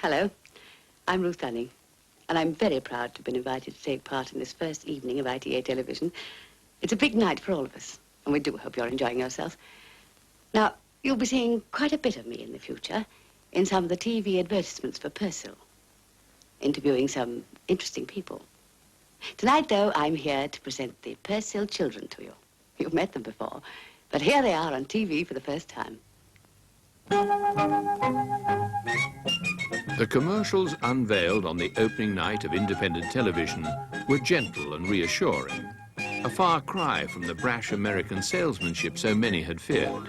Hello, I'm Ruth Gunning, and I'm very proud to have been invited to take part in this first evening of ITA television. It's a big night for all of us, and we do hope you're enjoying yourself. Now, you'll be seeing quite a bit of me in the future in some of the TV advertisements for Persil, interviewing some interesting people. Tonight, though, I'm here to present the Persil children to you. You've met them before, but here they are on TV for the first time. The commercials unveiled on the opening night of independent television were gentle and reassuring, a far cry from the brash American salesmanship so many had feared.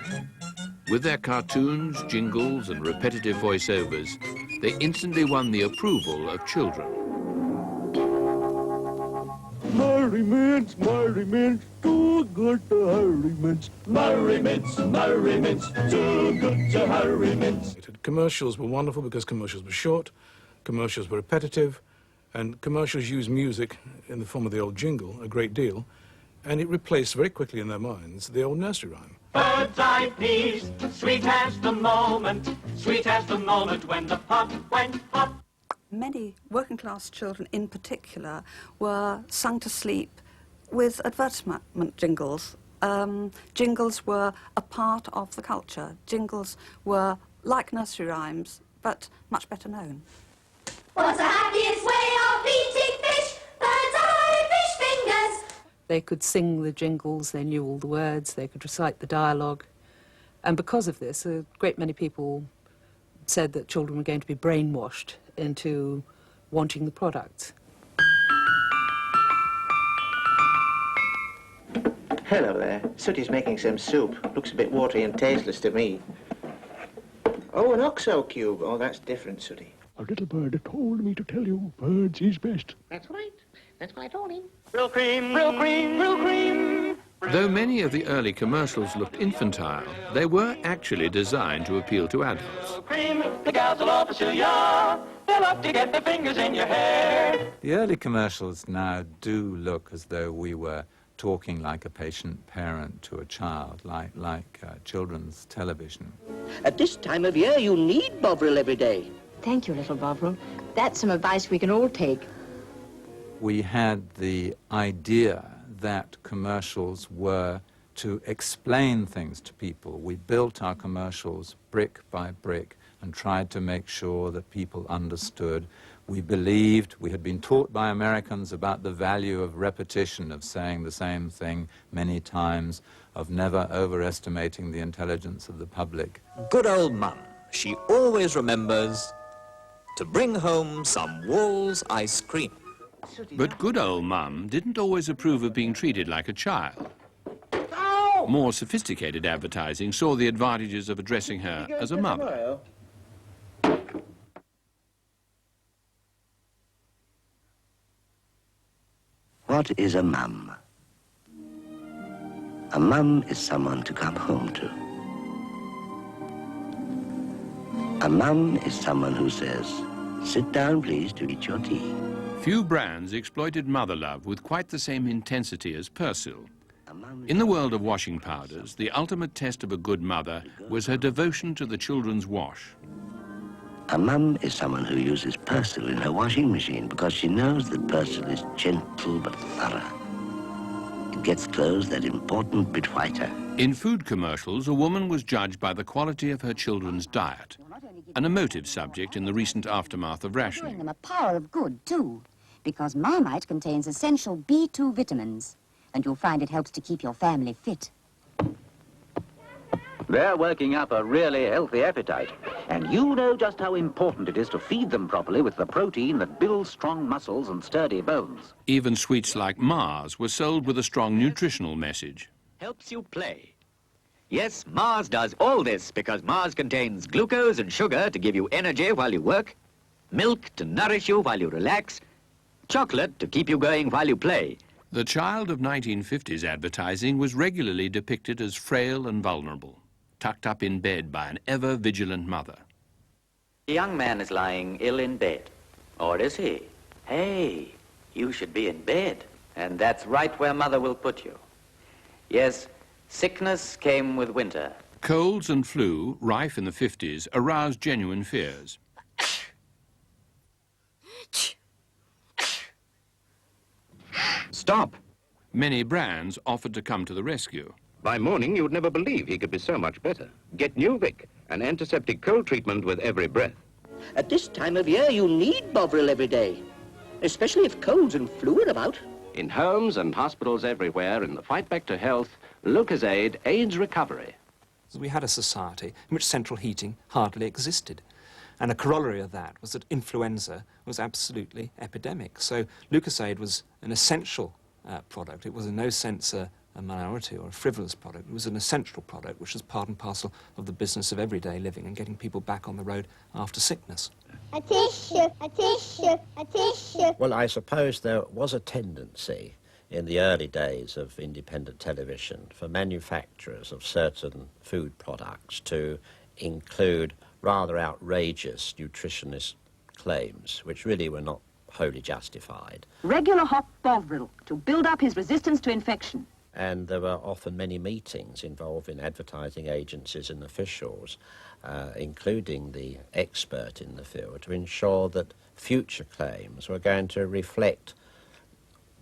With their cartoons, jingles, and repetitive voiceovers, they instantly won the approval of children. Murray Mints, too good to hurry mints. Murray Mints, too good to hurry mints. Commercials were wonderful because commercials were short, commercials were repetitive, and commercials used music in the form of the old jingle a great deal, and it replaced very quickly in their minds the old nursery rhyme. Bird's eye peas, sweet as the moment when the pot went pop. Many working-class children in particular were sung to sleep with advertisement jingles. Jingles were a part of the culture. Jingles were like nursery rhymes, but much better known. What's the happiest way of eating fish? Bird's eye fish fingers. They could sing the jingles, they knew all the words, they could recite the dialogue. And because of this, a great many people said that children were going to be brainwashed into wanting the product. Hello there. Sooty's making some soup. Looks a bit watery and tasteless to me. Oh, an OXO cube. Oh, that's different, Sooty. A little bird told me to tell you, birds is best. That's right. That's what I told him. Real cream, real cream, real cream. Though many of the early commercials looked infantile, they were actually designed to appeal to adults. Real cream, the gals will all pursue ya. They'll love to get their fingers in your hair. The early commercials now do look as though we were talking like a patient parent to a child, like children's television. At this time of year, you need Bovril every day. Thank you, little Bovril. That's some advice we can all take. We had the idea that commercials were to explain things to people. We built our commercials brick by brick and tried to make sure that people understood. We believed, we had been taught by Americans about the value of repetition, of saying the same thing many times, of never overestimating the intelligence of the public. Good old Mum, she always remembers to bring home some Wall's ice cream. But good old Mum didn't always approve of being treated like a child. More sophisticated advertising saw the advantages of addressing her as a mother. What is a mum? A mum is someone to come home to. A mum is someone who says, "Sit down, please, to eat your tea." Few brands exploited mother love with quite the same intensity as Persil. In the world of washing powders, the ultimate test of a good mother was her devotion to the children's wash. A mum is someone who uses Persil in her washing machine because she knows that Persil is gentle but thorough. It gets clothes that important bit whiter. In food commercials, a woman was judged by the quality of her children's diet, an emotive subject in the recent aftermath of rationing. Them a power of good, too, because Marmite contains essential B2 vitamins, and you'll find it helps to keep your family fit. They're working up a really healthy appetite. And you know just how important it is to feed them properly with the protein that builds strong muscles and sturdy bones. Even sweets like Mars were sold with a strong nutritional message. Helps you play. Yes, Mars does all this because Mars contains glucose and sugar to give you energy while you work, milk to nourish you while you relax, chocolate to keep you going while you play. The child of 1950s advertising was regularly depicted as frail and vulnerable, tucked up in bed by an ever-vigilant mother. The young man is lying ill in bed. Or is he? Hey, you should be in bed. And that's right where mother will put you. Yes, sickness came with winter. Colds and flu, rife in the 50s, aroused genuine fears. Stop! Many brands offered to come to the rescue. By morning, you'd never believe he could be so much better. Get New-Vic, an antiseptic cold treatment with every breath. At this time of year, you need Bovril every day, especially if colds and flu are about. In homes and hospitals everywhere, in the fight back to health, Lucozade aids recovery. We had a society in which central heating hardly existed. And a corollary of that was that influenza was absolutely epidemic. So Lucozade was an essential product. It was in no sense a minority or a frivolous product. It was an essential product, which was part and parcel of the business of everyday living and getting people back on the road after sickness. A tissue, a tissue, a tissue. Well, I suppose there was a tendency in the early days of independent television for manufacturers of certain food products to include rather outrageous nutritionist claims, which really were not wholly justified. Regular hot Bovril to build up his resistance to infection. And there were often many meetings involving advertising agencies and officials, including the expert in the field, to ensure that future claims were going to reflect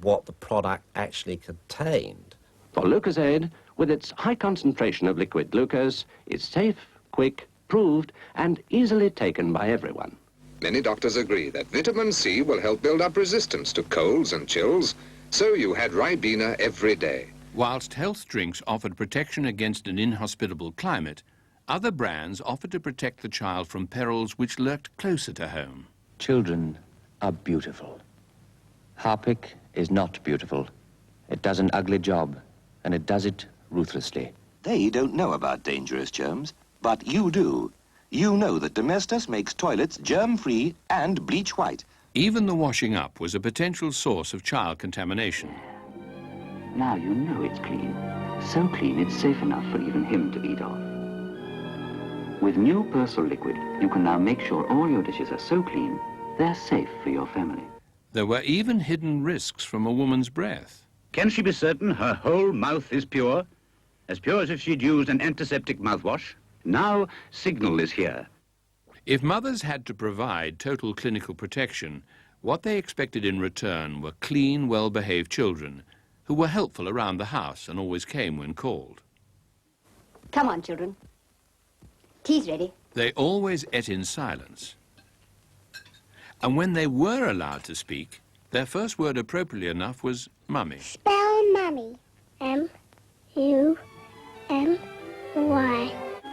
what the product actually contained. For Lucozade, with its high concentration of liquid glucose, is safe, quick, proved, and easily taken by everyone. Many doctors agree that vitamin C will help build up resistance to colds and chills, so you had Ribena every day. Whilst health drinks offered protection against an inhospitable climate, other brands offered to protect the child from perils which lurked closer to home. Children are beautiful. Harpic is not beautiful. It does an ugly job, and it does it ruthlessly. They don't know about dangerous germs, but you do. You know that Domestos makes toilets germ-free and bleach white. Even the washing up was a potential source of child contamination. Now you know it's clean. So clean it's safe enough for even him to eat off. With new Persil liquid, you can now make sure all your dishes are so clean, they're safe for your family. There were even hidden risks from a woman's breath. Can she be certain her whole mouth is pure? As pure as if she'd used an antiseptic mouthwash? Now, Signal is here. If mothers had to provide total clinical protection, what they expected in return were clean, well-behaved children who were helpful around the house and always came when called. Come on, children. Tea's ready. They always ate in silence. And when they were allowed to speak, their first word, appropriately enough, was mummy. Spell mummy. M-U-M-Y.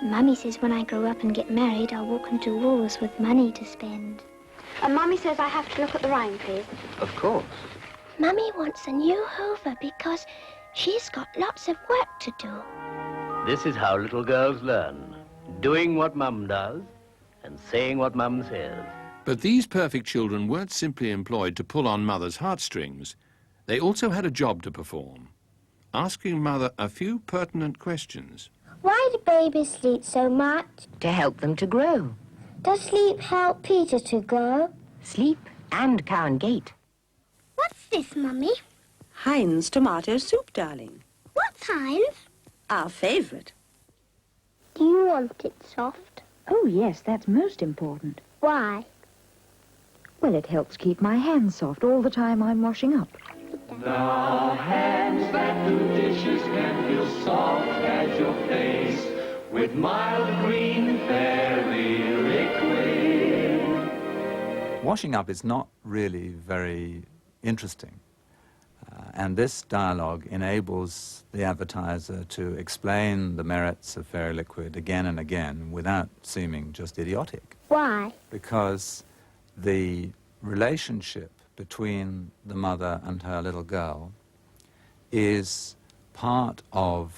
Mummy says when I grow up and get married, I'll walk into walls with money to spend. And Mummy says I have to look at the rhyme, please. Of course. Mummy wants a new Hoover because she's got lots of work to do. This is how little girls learn. Doing what Mum does and saying what Mum says. But these perfect children weren't simply employed to pull on Mother's heartstrings. They also had a job to perform, asking Mother a few pertinent questions. Why do babies sleep so much? To help them to grow. Does sleep help Peter to grow? Sleep and cow and gate. What's this, Mummy? Heinz tomato soup, darling. What's Heinz? Our favourite. Do you want it soft? Oh, yes, that's most important. Why? Well, it helps keep my hands soft all the time I'm washing up. Now hands that do dishes can feel soft as your face with mild green fairy liquid. Washing up is not really very interesting. And this dialogue enables the advertiser to explain the merits of fairy liquid again and again without seeming just idiotic. Why? Because the relationship between the mother and her little girl is part of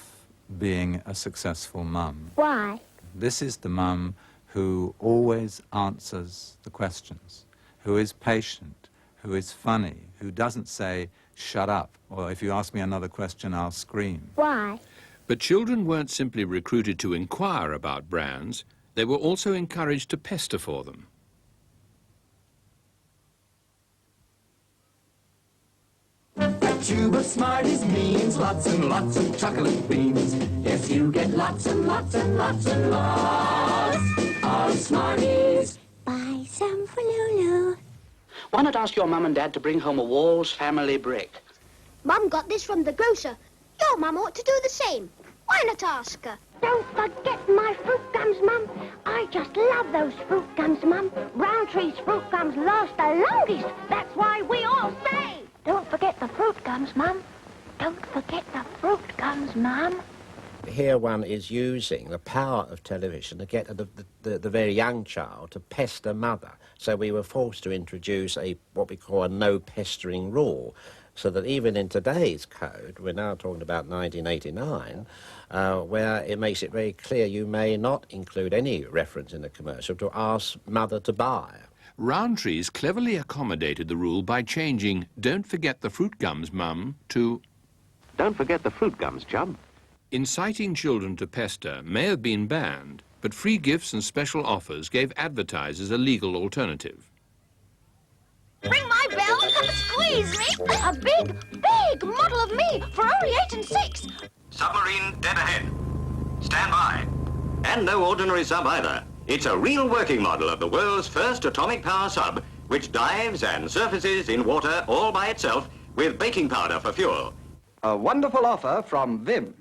being a successful mum. Why? This is the mum who always answers the questions, who is patient, who is funny, who doesn't say, shut up, or if you ask me another question, I'll scream. Why? But children weren't simply recruited to inquire about brands, they were also encouraged to pester for them. A tube of Smarties means lots and lots of chocolate beans. Yes, you get lots and lots and lots and lots of Smarties. Buy some for Lulu. Why not ask your mum and dad to bring home a Walls family brick? Mum got this from the grocer. Your mum ought to do the same. Why not ask her? Don't forget my fruit gums, Mum. I just love those fruit gums, Mum. Roundtree's fruit gums last the longest. That's why we all say, don't forget the fruit gums, Mum. Don't forget the fruit gums, Mum. Here one is using the power of television to get at the very young child to pester mother. So we were forced to introduce what we call a no pestering rule, so that even in today's code, we're now talking about 1989, where it makes it very clear you may not include any reference in the commercial to ask mother to buy. Roundtree's cleverly accommodated the rule by changing "Don't forget the fruit gums, Mum" to "Don't forget the fruit gums, Chum." Inciting children to pester may have been banned, but free gifts and special offers gave advertisers a legal alternative. Ring my bell and squeeze me. A big model of me for only 8 and 6. Submarine dead ahead. Stand by. And no ordinary sub either. It's a real working model of the world's first atomic power sub, which dives and surfaces in water all by itself with baking powder for fuel. A wonderful offer from Vim.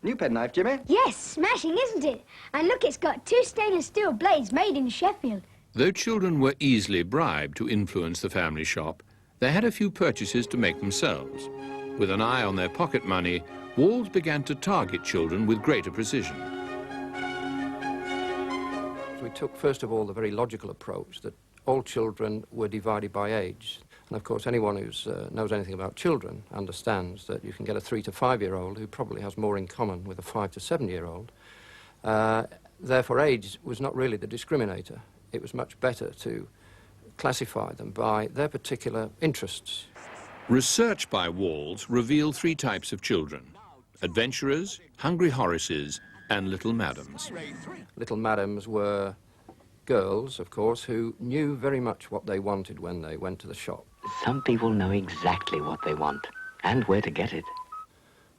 New penknife, Jimmy? Yes, smashing, isn't it? And look, it's got 2 stainless steel blades made in Sheffield. Though children were easily bribed to influence the family shop, they had a few purchases to make themselves. With an eye on their pocket money, Walls began to target children with greater precision. We took, first of all, the very logical approach that all children were divided by age. And of course, anyone who knows anything about children understands that you can get a 3 to 5 year old who probably has more in common with a 5 to 7 year old. Therefore, age was not really the discriminator. It was much better to classify them by their particular interests. Research by Walls revealed 3 types of children: adventurers, hungry Horaces, and little madams. Little madams were girls, of course, who knew very much what they wanted when they went to the shop. Some people know exactly what they want and where to get it.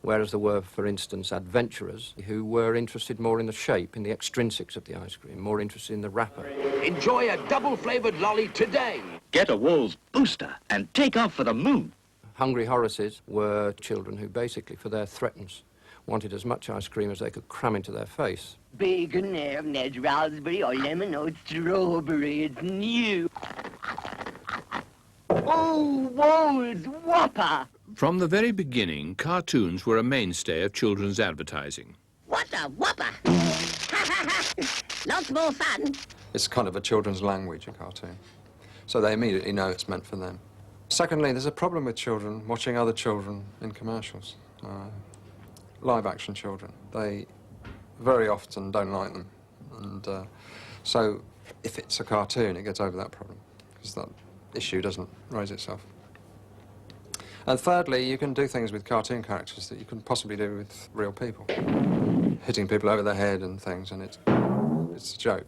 Whereas there were, for instance, adventurers who were interested more in the shape, in the extrinsics of the ice cream, more interested in the wrapper. Enjoy a double-flavoured lolly today. Get a Walls booster and take off for the moon. Hungry Horaces were children who basically, for their threatens, wanted as much ice cream as they could cram into their face. Bacon, Ned, raspberry or lemon or strawberry, it's new. Oh, Walls Whopper! From the very beginning, cartoons were a mainstay of children's advertising. What a whopper! Lots more fun. It's kind of a children's language, a cartoon. So they immediately know it's meant for them. Secondly, there's a problem with children watching other children in commercials. Live-action children. They very often don't like them. And so if it's a cartoon, it gets over that problem, because that issue doesn't raise itself. And thirdly, you can do things with cartoon characters that you couldn't possibly do with real people. Hitting people over the head and things, and it's a joke.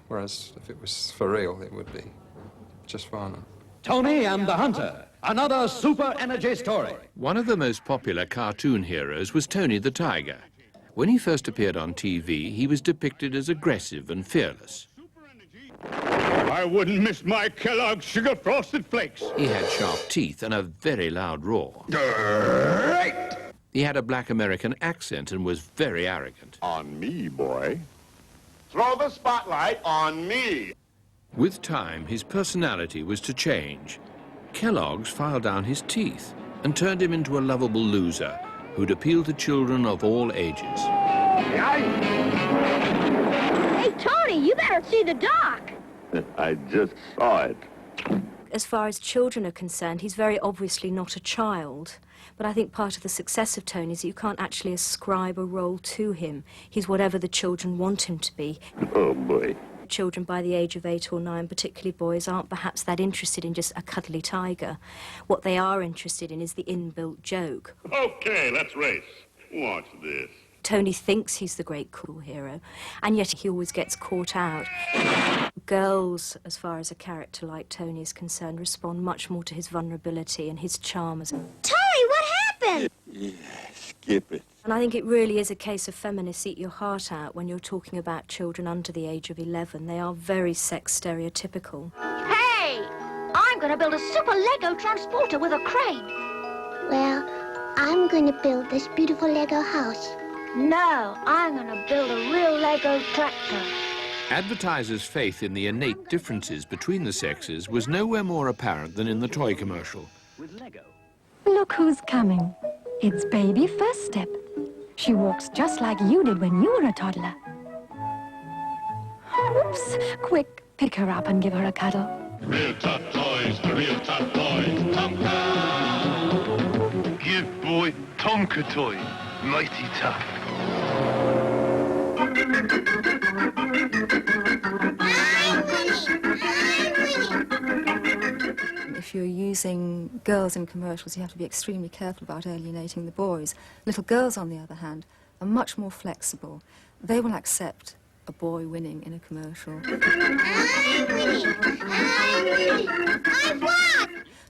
Whereas if it was for real, it would be just fun. Tony and the Hunter, another super energy story. One of the most popular cartoon heroes was Tony the Tiger. When he first appeared on TV, he was depicted as aggressive and fearless. I wouldn't miss my Kellogg's Sugar Frosted Flakes. He had sharp teeth and a very loud roar. Right. He had a black American accent and was very arrogant. On me, boy. Throw the spotlight on me. With time, his personality was to change. Kellogg's filed down his teeth and turned him into a lovable loser who'd appeal to children of all ages. Hey, Tony, you better see the doc. I just saw it. As far as children are concerned, he's very obviously not a child. But I think part of the success of Tony is that you can't actually ascribe a role to him. He's whatever the children want him to be. Oh, boy. Children by the age of 8 or 9, particularly boys, aren't perhaps that interested in just a cuddly tiger. What they are interested in is the inbuilt joke. Okay, let's race. Watch this. Tony thinks he's the great cool hero, and yet he always gets caught out. Girls, as far as a character like Tony is concerned, respond much more to his vulnerability and his charm as Tony, what happened? Yeah, skip it. And I think it really is a case of feminists eat your heart out when you're talking about children under the age of 11. They are very sex stereotypical. Hey, I'm going to build a super Lego transporter with a crane. Well, I'm going to build this beautiful Lego house. No, I'm going to build a real Lego tractor. Advertisers' faith in the innate differences between the sexes was nowhere more apparent than in the toy commercial. With Lego. Look who's coming. It's baby First Step. She walks just like you did when you were a toddler. Oops, quick, pick her up and give her a cuddle. Real tough toys, the real tough toys. Tonka! Give boy Tonka toy. Mighty tough. If you're using girls in commercials, you have to be extremely careful about alienating the boys. Little girls, on the other hand, are much more flexible. They will accept a boy winning in a commercial.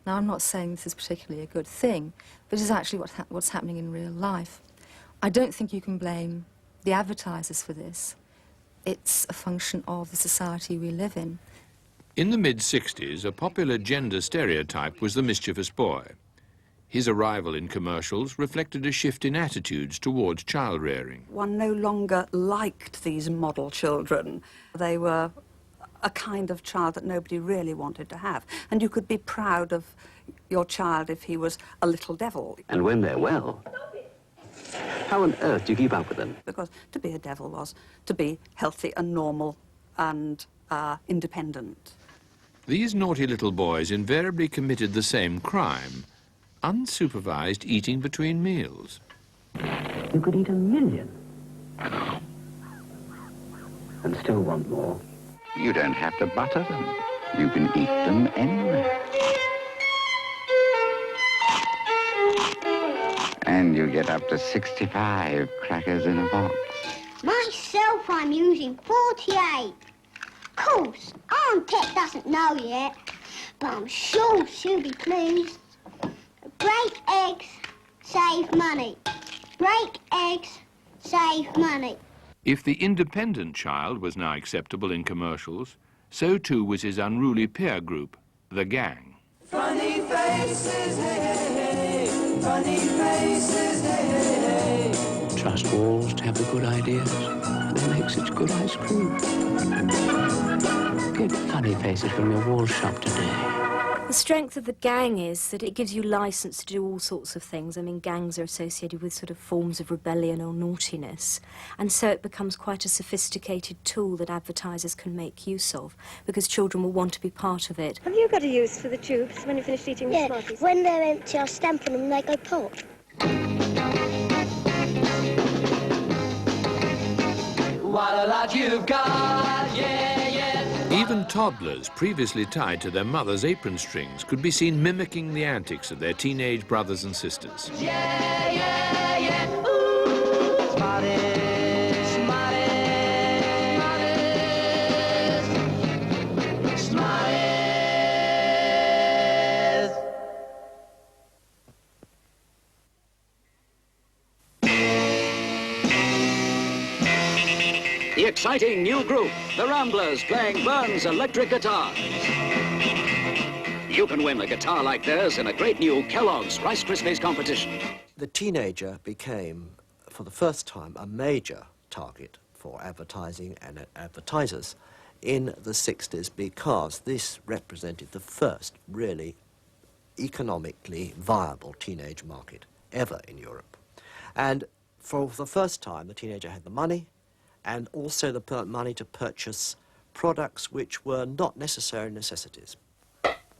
Now, I'm not saying this is particularly a good thing, but it's actually what's happening in real life. I don't think you can blame the advertisers for this. It's a function of the society we live in. In the mid-60s, a popular gender stereotype was the mischievous boy. His arrival in commercials reflected a shift in attitudes towards child-rearing. One no longer liked these model children. They were a kind of child that nobody really wanted to have. And you could be proud of your child if he was a little devil. And when they're well, how on earth do you keep up with them? Because to be a devil was to be healthy and normal and independent. These naughty little boys invariably committed the same crime, unsupervised eating between meals. You could eat 1,000,000 and still want more. You don't have to butter them. You can eat them anywhere. And you get up to 65 crackers in a box. Myself, I'm using 48. Of course, Aunt Pet doesn't know yet, but I'm sure she'll be pleased. Break eggs, save money. Break eggs, save money. If the independent child was now acceptable in commercials, so too was his unruly peer group, the gang. Funny faces, hey, hey, hey. Funny faces, hey, hey, hey. Trust walls to have the good ideas. They make such good ice cream. Get funny faces from your wall shop today. The strength of the gang is that it gives you license to do all sorts of things. I mean, gangs are associated with sort of forms of rebellion or naughtiness. And so it becomes quite a sophisticated tool that advertisers can make use of, because children will want to be part of it. Have you got a use for the tubes when you finish eating the Smarties? When they're empty, I'll stamp on them and they go pop. What a lot you've got, yeah, yeah. Even toddlers previously tied to their mother's apron strings could be seen mimicking the antics of their teenage brothers and sisters. Yeah, yeah, yeah. Ooh, Smarties, Smarties, Smarties. The exciting new group, the Ramblers, playing Burns electric guitars. You can win a guitar like theirs in a great new Kellogg's Rice Krispies competition. The teenager became, for the first time, a major target for advertising and advertisers in the 60s because this represented the first really economically viable teenage market ever in Europe. And for the first time, the teenager had the money and also the money to purchase products which were not necessary necessities.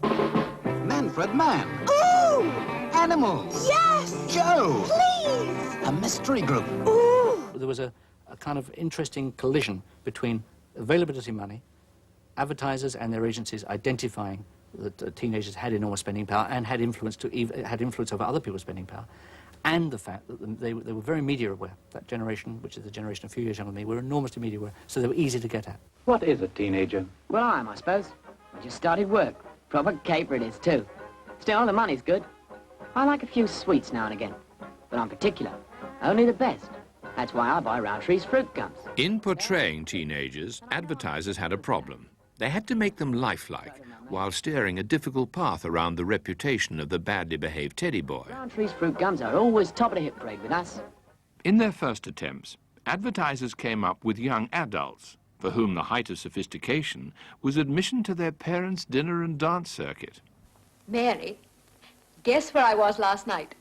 Manfred Mann. Ooh! Animals. Yes! Joe. Please! A mystery group. Ooh! There was a kind of interesting collision between availability money, advertisers and their agencies identifying that teenagers had enormous spending power and had influence over other people's spending power, and the fact that they were very media aware. That generation, which is the generation a few years younger than me, were enormously media aware, so they were easy to get at. What is a teenager? Well, I am, I suppose. I just started work. Proper caper it is, too. Still, the money's good. I like a few sweets now and again. But I'm particular. Only the best. That's why I buy Roundtree's fruit gums. In portraying teenagers, advertisers had a problem. They had to make them lifelike while steering a difficult path around the reputation of the badly behaved teddy boy. Roundtree's fruit gums are always top of the hip parade with us. In their first attempts, advertisers came up with young adults for whom the height of sophistication was admission to their parents' dinner and dance circuit. Mary, guess where I was last night?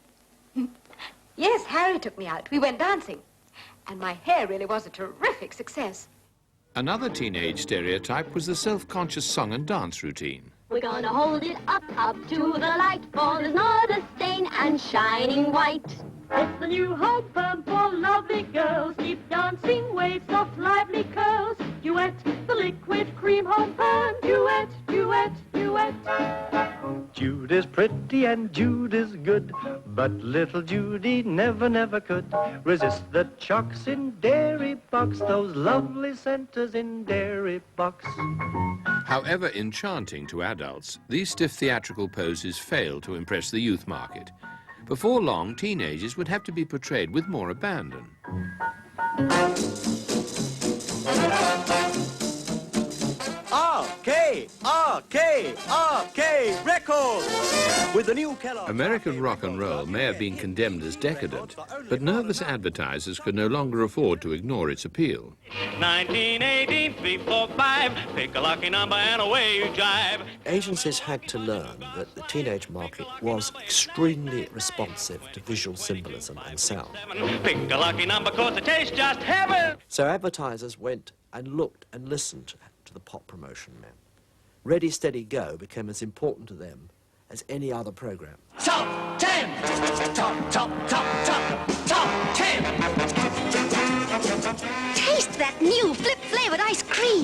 Yes, Harry took me out. We went dancing. And my hair really was a terrific success. Another teenage stereotype was the self-conscious song and dance routine. We're gonna hold it up, up to the light, for there's not a stain and shining white. It's the new home firm for lovely girls. Keep dancing, waves soft, lively curls. Duet, the liquid cream home firm. Duet, duet, duet. Jude is pretty and Jude is good, but little Judy never could resist the chocks in Dairy Box, those lovely centers in Dairy Box. However enchanting to adults, these stiff theatrical poses failed to impress the youth market. Before long, teenagers would have to be portrayed with more abandon. Arcade records! With the new Kellogg... American rock and roll may have been condemned as decadent, but nervous advertisers could no longer afford to ignore its appeal. 1918, 345, pick a lucky number and away you jive. Agencies had to learn that the teenage market was extremely responsive to visual symbolism and sound. Pick a lucky number, 'cause it tastes just heaven. So advertisers went and looked and listened to the pop promotion men. Ready, Steady, Go became as important to them as any other program. Top 10! Top 10! Taste that new flip-flavored ice cream.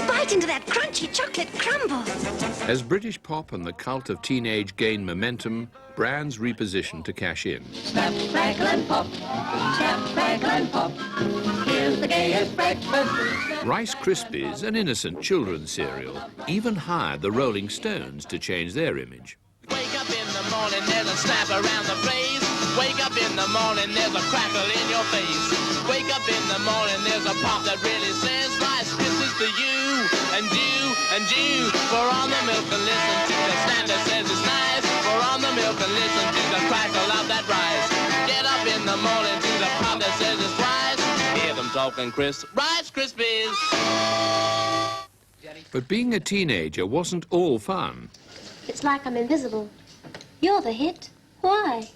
Bite into that crunchy chocolate crumble. As British pop and the cult of teenage gained momentum, brands repositioned to cash in. Snap, crackle and pop. Snap, crackle and pop. Here's the gayest breakfast. Rice Krispies, an innocent children's cereal, even hired the Rolling Stones to change their image. Wake up in the morning, there's a snap around the place. Wake up in the morning, there's a crackle in your face. Wake up in the morning, there's a pop that really says Rice Krispies for you and you and you. Pour on the milk and listen to the snap that says it's nice. Pour on the milk and listen to the crackle of that rice. Get up in the morning to the pop that says it's rice. Hear them talking Rice Krispies. But being a teenager wasn't all fun. It's like I'm invisible. You're the hit. Why?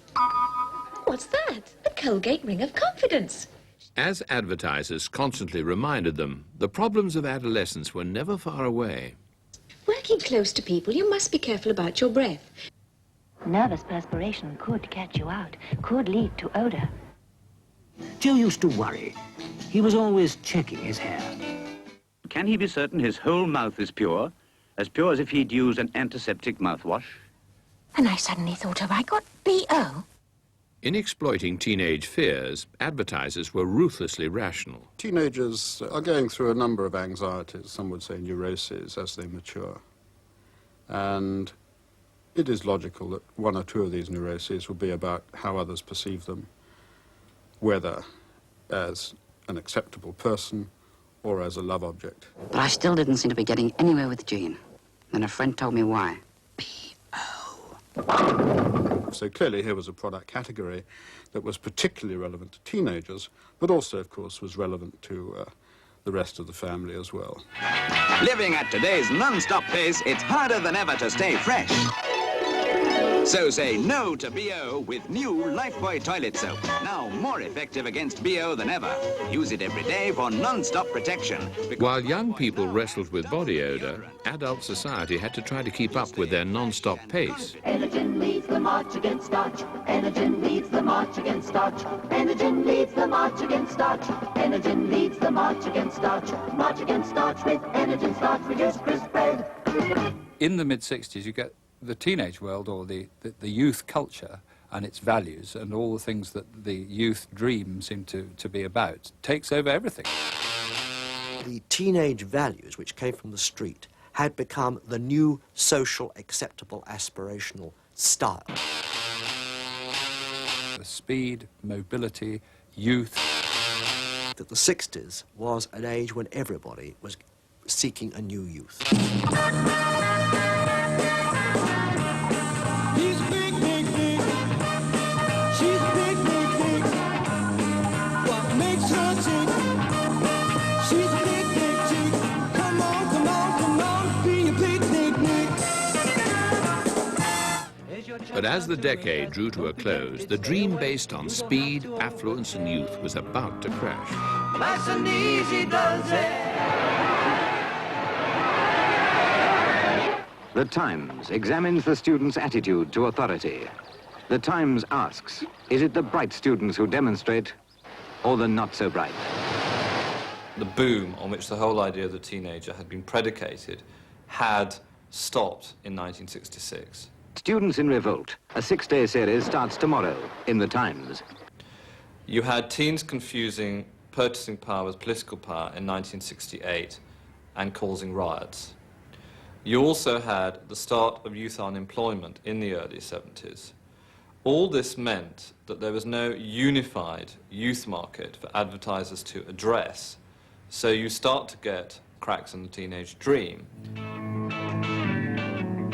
What's that? The Colgate Ring of Confidence. As advertisers constantly reminded them, the problems of adolescence were never far away. Working close to people, you must be careful about your breath. Nervous perspiration could catch you out, could lead to odor. Joe used to worry. He was always checking his hair. Can he be certain his whole mouth is pure? As pure as if he'd used an antiseptic mouthwash? And I suddenly thought, have I got B.O.? In exploiting teenage fears, advertisers were ruthlessly rational. Teenagers are going through a number of anxieties, some would say neuroses, as they mature. And it is logical that one or two of these neuroses will be about how others perceive them, whether as an acceptable person or as a love object. But I still didn't seem to be getting anywhere with Jean. Then a friend told me why. So clearly here was a product category that was particularly relevant to teenagers, but also, of course, was relevant to the rest of the family as well. Living at today's non-stop pace, it's harder than ever to stay fresh. So say no to BO with new Lifebuoy toilet soap. Now more effective against BO than ever. Use it every day for non-stop protection. While young people wrestled with body odor, adult society had to try to keep up with their non-stop pace. Energen leads the march against starch. Energen leads the march against starch. Energen leads the march against starch. Energen leads the march against starch. March against starch with Energen starch. Reduce crisp bread. In the mid-60s, you get the teenage world, or the youth culture and its values and all the things that the youth dream seem to be about, takes over everything. The teenage values, which came from the street, had become the new social, acceptable, aspirational style. The speed, mobility, youth. That the 60s was an age when everybody was seeking a new youth. He's big, big, big. She's big, big, big. What makes her tick? She's a big, big chick. Come on, come on, come on, be a big, big, big. But as the decade drew to a close, the dream based on speed, affluence and youth was about to crash. Nice and easy does it. The Times examines the student's attitude to authority. The Times asks, is it the bright students who demonstrate, or the not so bright? The boom on which the whole idea of the teenager had been predicated had stopped in 1966. Students in Revolt, a 6-day series, starts tomorrow in The Times. You had teens confusing purchasing power with political power in 1968 and causing riots. You also had the start of youth unemployment in the early 70s. All this meant that there was no unified youth market for advertisers to address, so you start to get cracks in the teenage dream.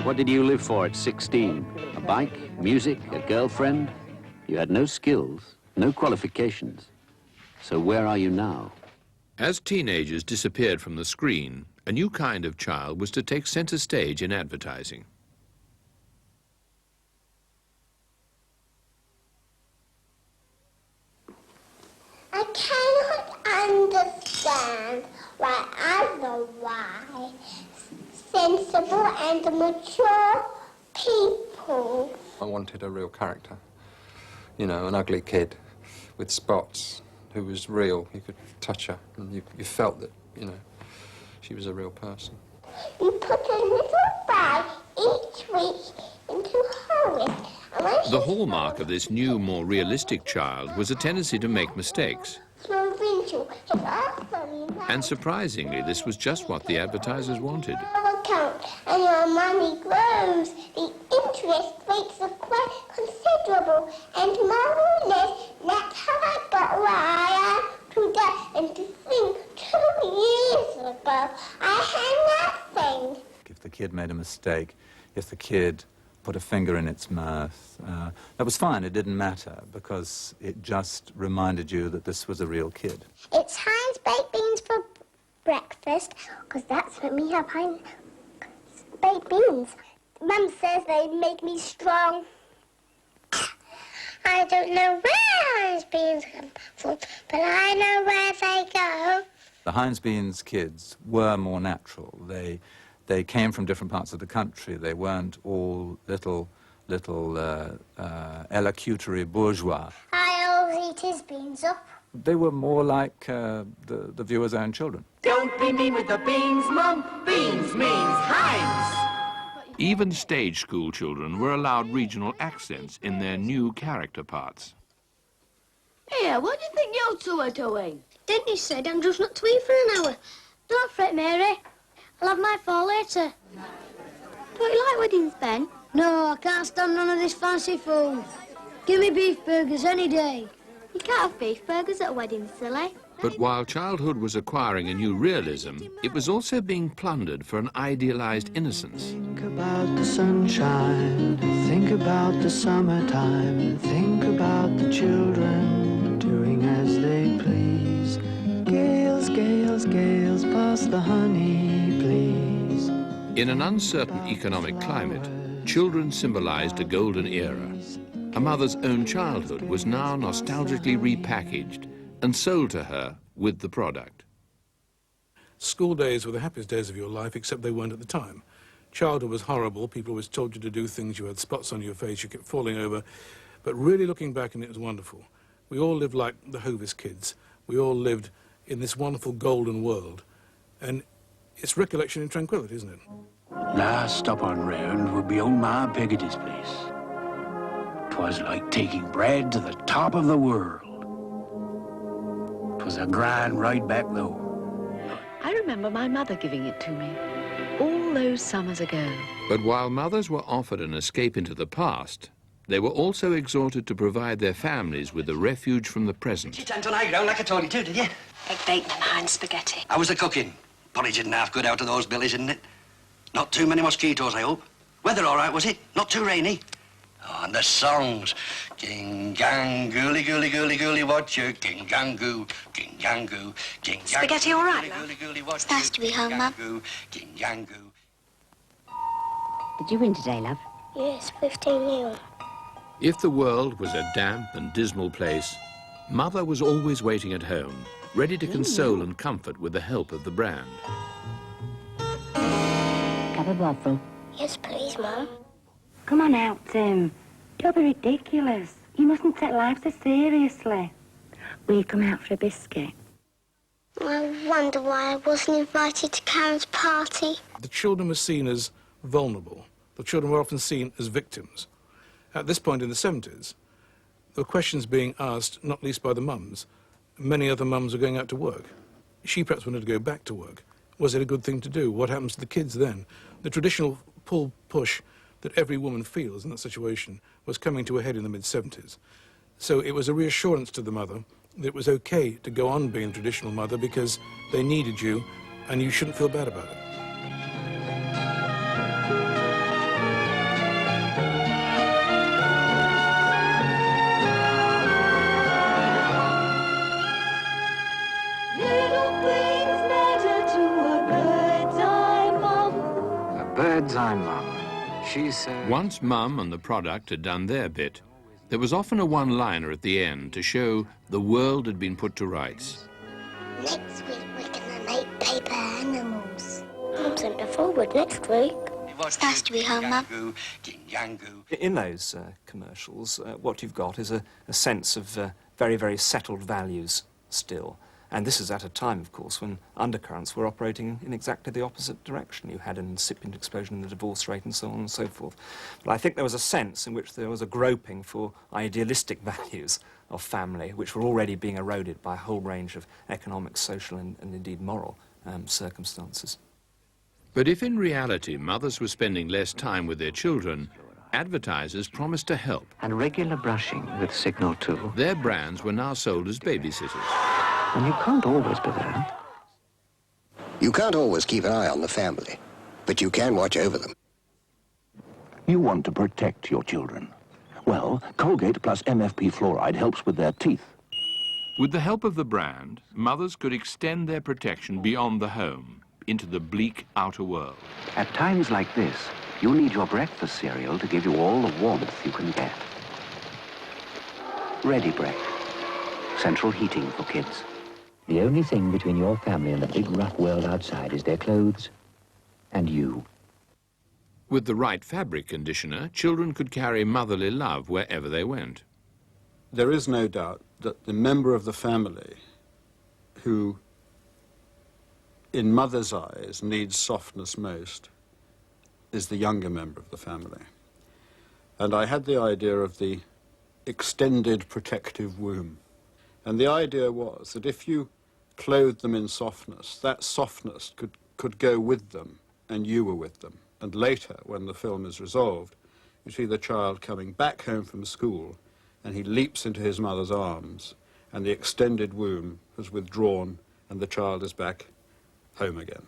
What did you live for at 16? A bike, music, a girlfriend? You had no skills, no qualifications. So where are you now? As teenagers disappeared from the screen, a new kind of child was to take center stage in advertising. I cannot understand why otherwise sensible and mature people. I wanted a real character, you know, an ugly kid with spots who was real. You could touch her and you felt that, you know, she was a real person. You put a little bag each week into her wrist. The hallmark of this new, more realistic child was a tendency to make mistakes. And surprisingly, this was just what the advertisers wanted. Account and your money grows. The interest rates are quite considerable, and more or less, that's how I got where I am today. And to think 2 years ago, I had nothing. If the kid made a mistake, if the kid put a finger in its mouth, that was fine. It didn't matter because it just reminded you that this was a real kid. It's Heinz baked beans for breakfast, because that's when we have Heinz baked beans. Mum says they make me strong. I don't know where Heinz beans come from, but I know where they go. The Heinz Beans kids were more natural. They came from different parts of the country. They weren't all little elocutory bourgeois. I always eat his beans up. They were more like the viewer's own children. Don't be mean with the beans, Mum. Beans means Heinz. Even stage school children were allowed regional accents in their new character parts. Here, what do you think you two are doing? Didn't you say I'm just not to eat for an hour? Don't fret, Mary. I'll have my 4 later. Don't you like weddings, Ben? No, I can't stand none of this fancy food. Give me beef burgers any day. You can't have beef burgers at a wedding, silly. But while childhood was acquiring a new realism, it was also being plundered for an idealized innocence. Think about the sunshine, think about the summertime, think about the children doing as they please. Gales, gales, gales, pass the honey, please. In an uncertain economic climate, children symbolized a golden era. A mother's own childhood was now nostalgically repackaged and sold to her with the product. School days were the happiest days of your life, except they weren't at the time. Childhood was horrible. People always told you to do things. You had spots on your face. You kept falling over. But really looking back, and it was wonderful. We all lived like the Hovis kids. We all lived in this wonderful golden world. And it's recollection in tranquility, isn't it? Last stop on round would be old Ma Peggotty's place. 'Twas like taking bread to the top of the world. 'Twas a grand ride back, though. I remember my mother giving it to me all those summers ago. But while mothers were offered an escape into the past, they were also exhorted to provide their families with a refuge from the present. You turned on high ground like I told you to, did you? Egg bacon and Heinz spaghetti. How was the cooking? Porridge isn't half good out of those billies, isn't it? Not too many mosquitoes, I hope. Weather all right, was it? Not too rainy? Oh, and the songs. King-gang, gooly, gooly, gooly, gooly, watch your king-gang-goo, king-gang-goo, king-gang-goo. Spaghetti all right, gooly, love? gooly, watch It's nice to be home, Mum. King-gang-goo. Did you win today, love? Yes, 15-0. If the world was a damp and dismal place, Mother was always waiting at home, ready to console and comfort with the help of the brand. Cup of waffle. Yes, please, Mum. Come on out, Tim. Don't be ridiculous. You mustn't take life so seriously. Will you come out for a biscuit? I wonder why I wasn't invited to Karen's party. The children were seen as vulnerable. The children were often seen as victims. At this point in the 70s, there were questions being asked, not least by the mums. Many other mums were going out to work. She perhaps wanted to go back to work. Was it a good thing to do? What happens to the kids then? The traditional pull-push that every woman feels in that situation was coming to a head in the mid-70s. So it was a reassurance to the mother that it was okay to go on being a traditional mother because they needed you and you shouldn't feel bad about it. Bird's eye mum. She said... Once Mum and the product had done their bit, there was often a one-liner at the end to show the world had been put to rights. Next week we're gonna make paper animals. I'm sent forward next week. It's nice to be home, Mum. In those commercials, what you've got is a sense of very, very settled values still. And this is at a time, of course, when undercurrents were operating in exactly the opposite direction. You had an incipient explosion in the divorce rate and so on and so forth. But I think there was a sense in which there was a groping for idealistic values of family, which were already being eroded by a whole range of economic, social and indeed moral circumstances. But if in reality mothers were spending less time with their children, advertisers promised to help. And regular brushing with Signal 2. Their brands were now sold as babysitters. And you can't always be there. You can't always keep an eye on the family, but you can watch over them. You want to protect your children. Well, Colgate plus MFP fluoride helps with their teeth. With the help of the brand, mothers could extend their protection beyond the home, into the bleak outer world. At times like this, you need your breakfast cereal to give you all the warmth you can get. Ready Break. Central heating for kids. The only thing between your family and the big rough world outside is their clothes and you. With the right fabric conditioner, children could carry motherly love wherever they went. There is no doubt that the member of the family who, in mother's eyes, needs softness most is the younger member of the family. And I had the idea of the extended protective womb. And the idea was that if you clothed them in softness, that softness could go with them, and you were with them. And later, when the film is resolved, you see the child coming back home from school, and he leaps into his mother's arms, and the extended womb has withdrawn, and the child is back home again.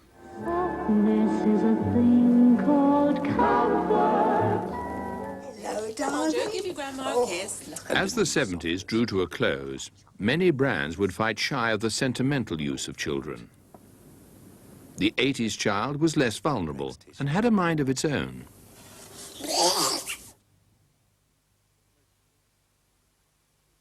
This is a thing called comfort. Hello, darling. Give your grandma a kiss. As the 70s drew to a close, many brands would fight shy of the sentimental use of children. The 80s child was less vulnerable and had a mind of its own.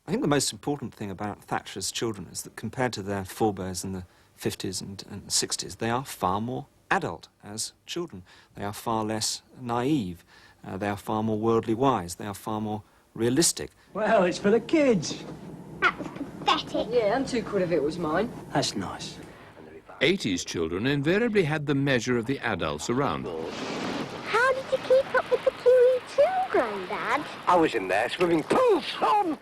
I think the most important thing about Thatcher's children is that compared to their forebears in the 50s and 60s, they are far more adult as children. They are far less naive. They are far more worldly wise. They are far more realistic. Well, it's for the kids. That was pathetic. Yeah, and £2 if it was mine. That's nice. 80s children invariably had the measure of the adults around them. How did you keep up with the QE2, Grandad? I was in there swimming pools on.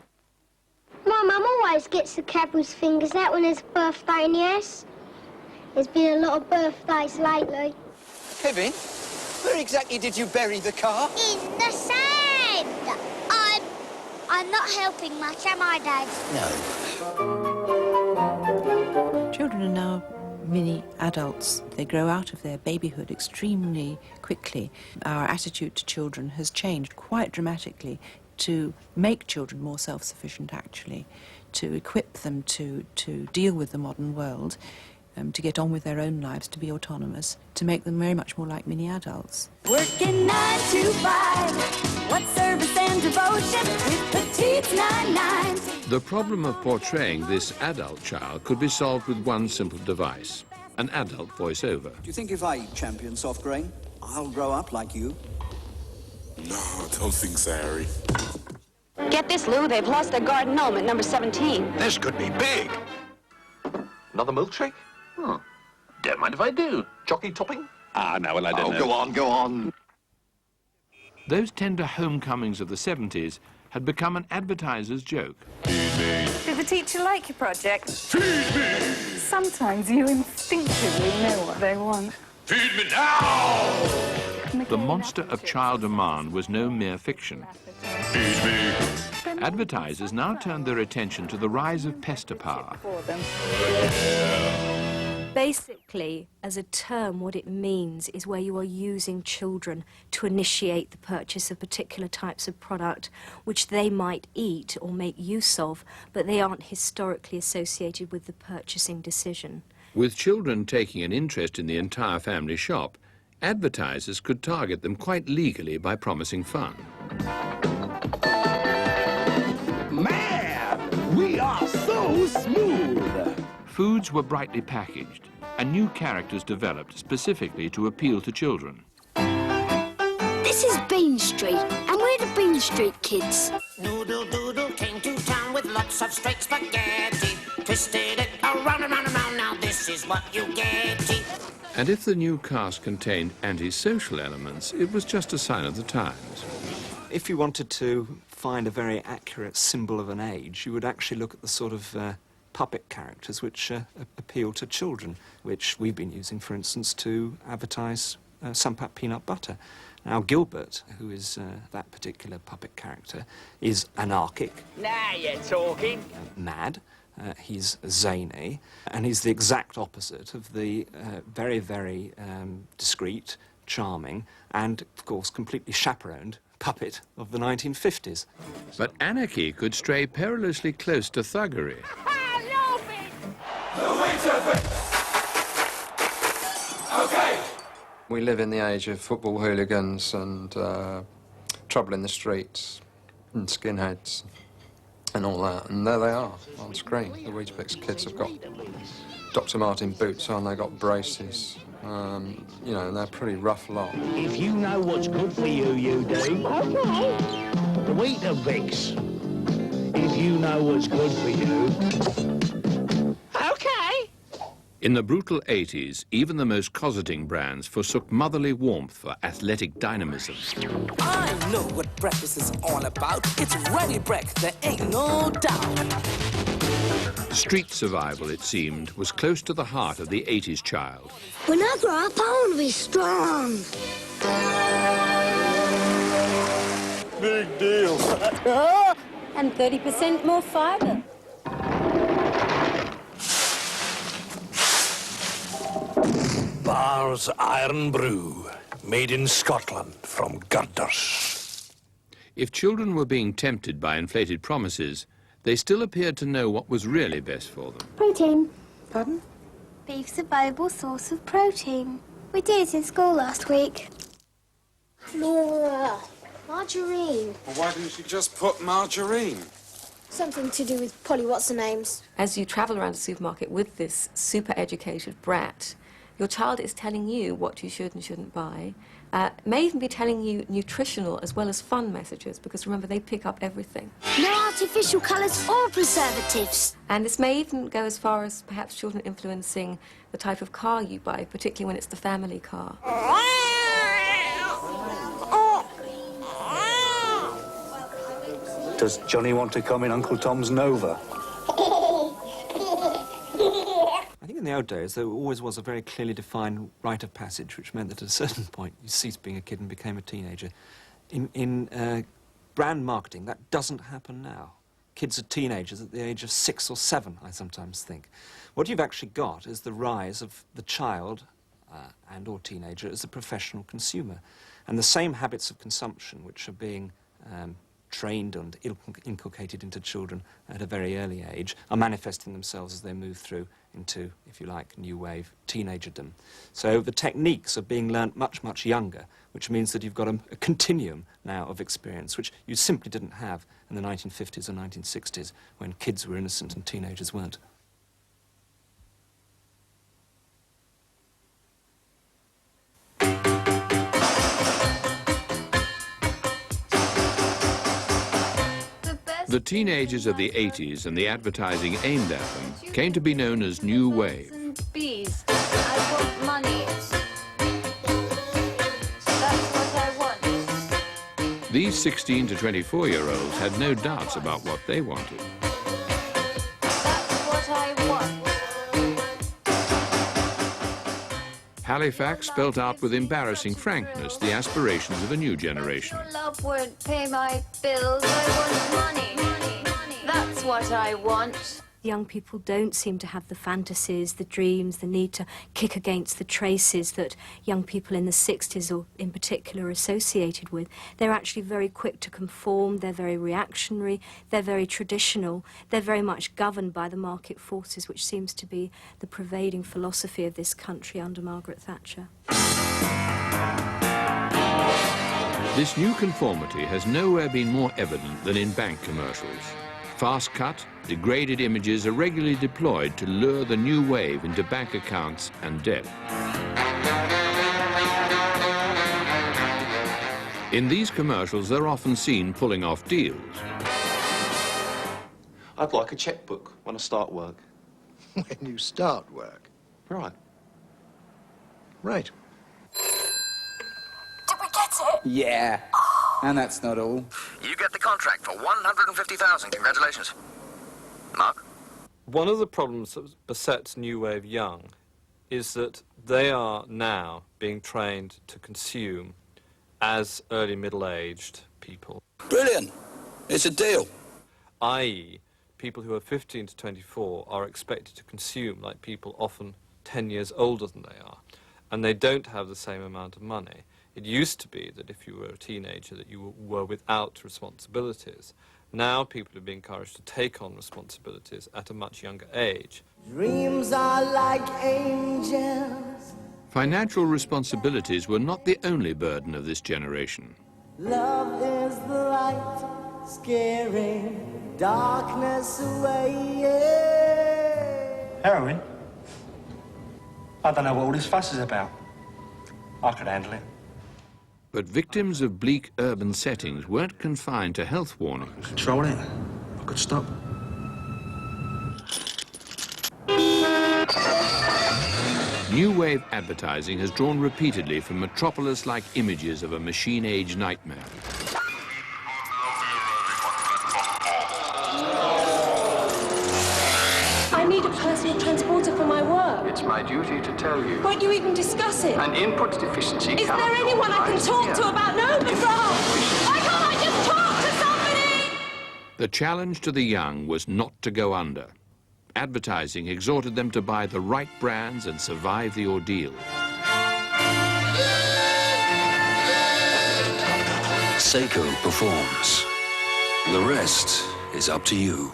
My mum always gets the Cadbury's fingers out when there's a birthday in the house. There's been a lot of birthdays lately. Kevin, where exactly did you bury the car? In the sand! I'm not helping much, am I, Dad? No. Children are now mini adults. They grow out of their babyhood extremely quickly. Our attitude to children has changed quite dramatically to make children more self-sufficient, actually, to equip them to deal with the modern world, to get on with their own lives, to be autonomous, to make them very much more like mini-adults. Working 9 to 5, what service and devotion with petites 99. The problem of portraying this adult child could be solved with one simple device, an adult voiceover. Do you think if I eat champion soft grain, I'll grow up like you? No, I don't think so, Harry. Get this, Lou. They've lost their garden gnome at number 17. This could be big. Another milkshake? Hmm. Don't mind if I do. Jockey topping? Ah, no, well, I don't know. Go on, go on. Those tender homecomings of the 70s had become an advertiser's joke. Did the teacher like your project? Feed me! Sometimes you instinctively know what they want. Feed me now! The monster of child demand was no mere fiction. Feed me! Advertisers now turned their attention to the rise of pester power. Basically, as a term, what it means is where you are using children to initiate the purchase of particular types of product which they might eat or make use of, but they aren't historically associated with the purchasing decision. With children taking an interest in the entire family shop, advertisers could target them quite legally by promising fun. Man, we are so smooth! Foods were brightly packaged, and new characters developed specifically to appeal to children. This is Bean Street, and we're the Bean Street kids. Noodle Doodle came to town with lots of straight spaghetti. Twisted it around and round and round, now this is what you get. And if the new cast contained antisocial elements, it was just a sign of the times. If you wanted to find a very accurate symbol of an age, you would actually look at the sort of puppet characters which appeal to children, which we've been using, for instance, to advertise Sunpat peanut butter. Now, Gilbert, who is that particular puppet character, is anarchic. Now you're talking. Mad. He's zany, and he's the exact opposite of the very, very discreet, charming, and, of course, completely chaperoned puppet of the 1950s. But anarchy could stray perilously close to thuggery. Okay. We live in the age of football hooligans and trouble in the streets and skinheads and all that, and there they are on screen. The Weetabix kids have got Dr. Martin boots on, they've got braces, you know, and they're a pretty rough lot. If you know what's good for you, you do. Okay. The Weetabix. If you know what's good for you. Okay. In the brutal 80s, even the most cosseting brands forsook motherly warmth for athletic dynamism. I know what breakfast is all about. It's ready break, there ain't no doubt. Street survival, it seemed, was close to the heart of the 80s child. When I grow up, I want to be strong. Big deal. And 30% more fibre. Bar's Iron Brew, made in Scotland from girders. If children were being tempted by inflated promises, they still appeared to know what was really best for them. Protein. Pardon? Beef's a valuable source of protein. We did it in school last week. Margarine. Well, why didn't you just put margarine? Something to do with Polly what's-her-names. As you travel around a supermarket with this super-educated brat, your child is telling you what you should and shouldn't buy, may even be telling you nutritional as well as fun messages, because remember, they pick up everything. No artificial colours or preservatives. And this may even go as far as perhaps children influencing the type of car you buy, particularly when it's the family car. Does Johnny want to come in Uncle Tom's Nova? I think in the old days there always was a very clearly defined rite of passage, which meant that at a certain point you ceased being a kid and became a teenager. In brand marketing, that doesn't happen now. kids are teenagers at the age of 6 or 7, I sometimes think. What you've actually got is the rise of the child and or teenager as a professional consumer. And the same habits of consumption which are being trained and inculcated into children at a very early age are manifesting themselves as they move through into, if you like, new wave teenagerdom. So the techniques are being learnt much, much younger, which means that you've got a continuum now of experience, which you simply didn't have in the 1950s or 1960s, when kids were innocent and teenagers weren't. The teenagers of the 80s and the advertising aimed at them came to be known as New Wave. Bees. I want money. That's what I want. These 16 to 24-year-olds had no doubts about what they wanted. That's what I want. Halifax spelt out with embarrassing frankness the aspirations of a new generation. Your love won't pay my bills. I want money. That's what I want. Young people don't seem to have the fantasies, the dreams, the need to kick against the traces that young people in the 60s, or in particular, are associated with. They're actually very quick to conform, they're very reactionary, they're very traditional, they're very much governed by the market forces, which seems to be the pervading philosophy of this country under Margaret Thatcher. This new conformity has nowhere been more evident than in bank commercials. Fast-cut, degraded images are regularly deployed to lure the new wave into bank accounts and debt. In these commercials, they're often seen pulling off deals. I'd like a checkbook when I start work. When you start work? Right. Right. Did we get it? Yeah. And that's not all. You get the contract for $150,000. Congratulations. Mark? One of the problems that besets New Wave young is that they are now being trained to consume as early middle-aged people. Brilliant. It's a deal. I.e., people who are 15 to 24 are expected to consume like people often 10 years older than they are, and they don't have the same amount of money. It used to be that if you were a teenager that you were without responsibilities. Now people are being encouraged to take on responsibilities at a much younger age. Dreams are like angels. Financial responsibilities were not the only burden of this generation. Love is the light, scaring darkness away. Heroin? I don't know what all this fuss is about. I could handle it. But victims of bleak urban settings weren't confined to health warnings. Control it. I could stop. New wave advertising has drawn repeatedly from metropolis-like images of a machine-age nightmare. I need a personal transporter for my work. It's my duty to tell you. Won't you even discuss it? An input deficiency. Is there anyone I can talk to about no control? Why can't I just talk to somebody? The challenge to the young was not to go under. Advertising exhorted them to buy the right brands and survive the ordeal. Seiko performs. The rest is up to you.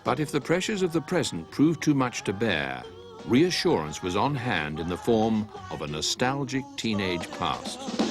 But if the pressures of the present proved too much to bear, reassurance was on hand in the form of a nostalgic teenage past.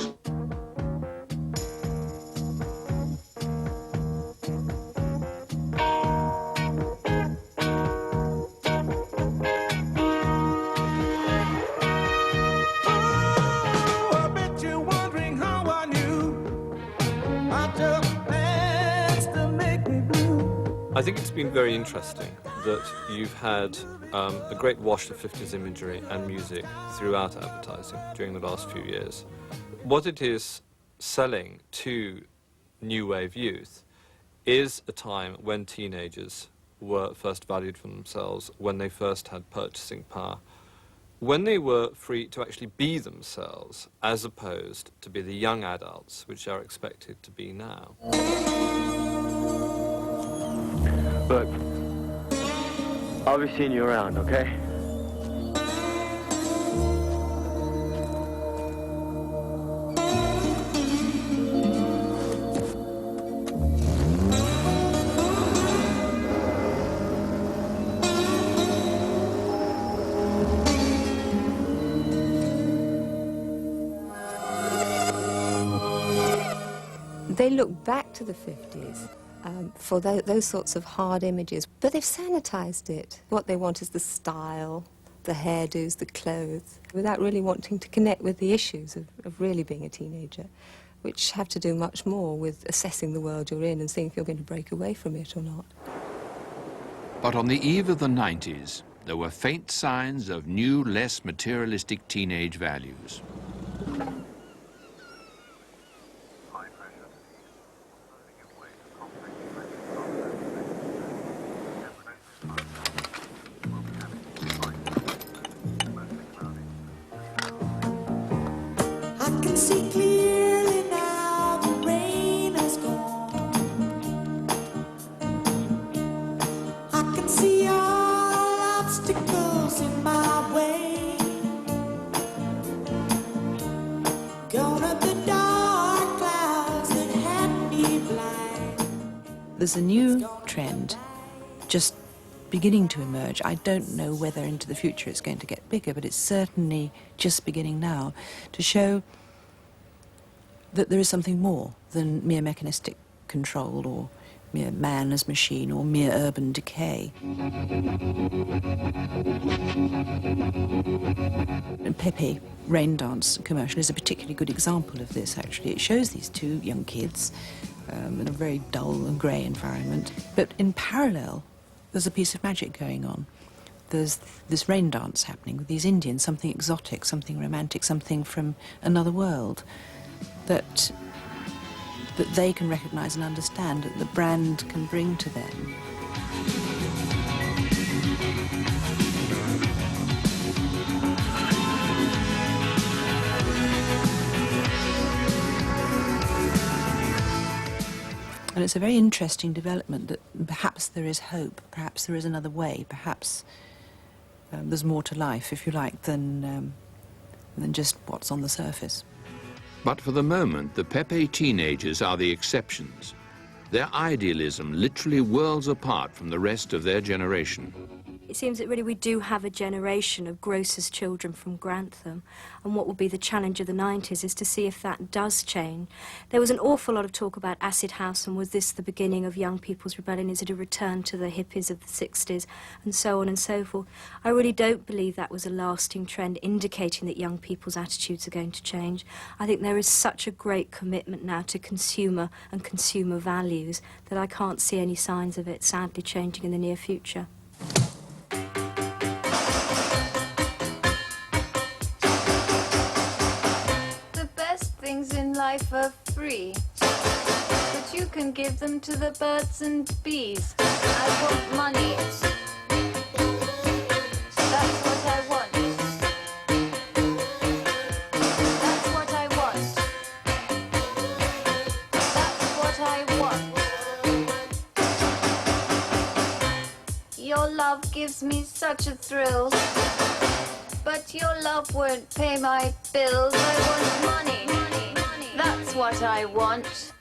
I think it's been very interesting that you've had a great wash of 50s imagery and music throughout advertising during the last few years. What it is selling to new wave youth is a time when teenagers were first valued for themselves, when they first had purchasing power, when they were free to actually be themselves, as opposed to be the young adults which are expected to be now. Look, I'll be seeing you around, okay? They look back to the 50s for those sorts of hard images, but they've sanitized it. What they want is the style, the hairdos, the clothes, without really wanting to connect with the issues of really being a teenager, which have to do much more with assessing the world you're in and seeing if you're going to break away from it or not. But on the eve of the 90s, there were faint signs of new, less materialistic teenage values. I can see clearly now the rain has gone. I can see all obstacles in my way. Gone are the dark clouds that had me blind. There's a new trend just beginning to emerge. I don't know whether into the future it's going to get bigger, but it's certainly just beginning now to show that there is something more than mere mechanistic control or mere man as machine or mere urban decay. And Pepe rain dance commercial is a particularly good example of this, actually. It shows these two young kids in a very dull and grey environment, but in parallel there's a piece of magic going on. There's this rain dance happening with these Indians, something exotic, something romantic, something from another world that they can recognise and understand, that the brand can bring to them. And it's a very interesting development that perhaps there is hope, perhaps there is another way, perhaps there's more to life, if you like, than just what's on the surface. But for the moment, the Pepe teenagers are the exceptions. Their idealism literally whirls apart from the rest of their generation. It seems that really we do have a generation of grocers' children from Grantham, and what will be the challenge of the 90s is to see if that does change. There was an awful lot of talk about acid house, and was this the beginning of young people's rebellion? Is it a return to the hippies of the 60s, and so on and so forth? I really don't believe that was a lasting trend indicating that young people's attitudes are going to change. I think there is such a great commitment now to consumer and consumer values that I can't see any signs of it sadly changing in the near future. Things in life are free, but you can give them to the birds and bees. I want money. That's what I want. That's what I want. That's what I want. Your love gives me such a thrill, but your love won't pay my bills. I want money. That's what I want.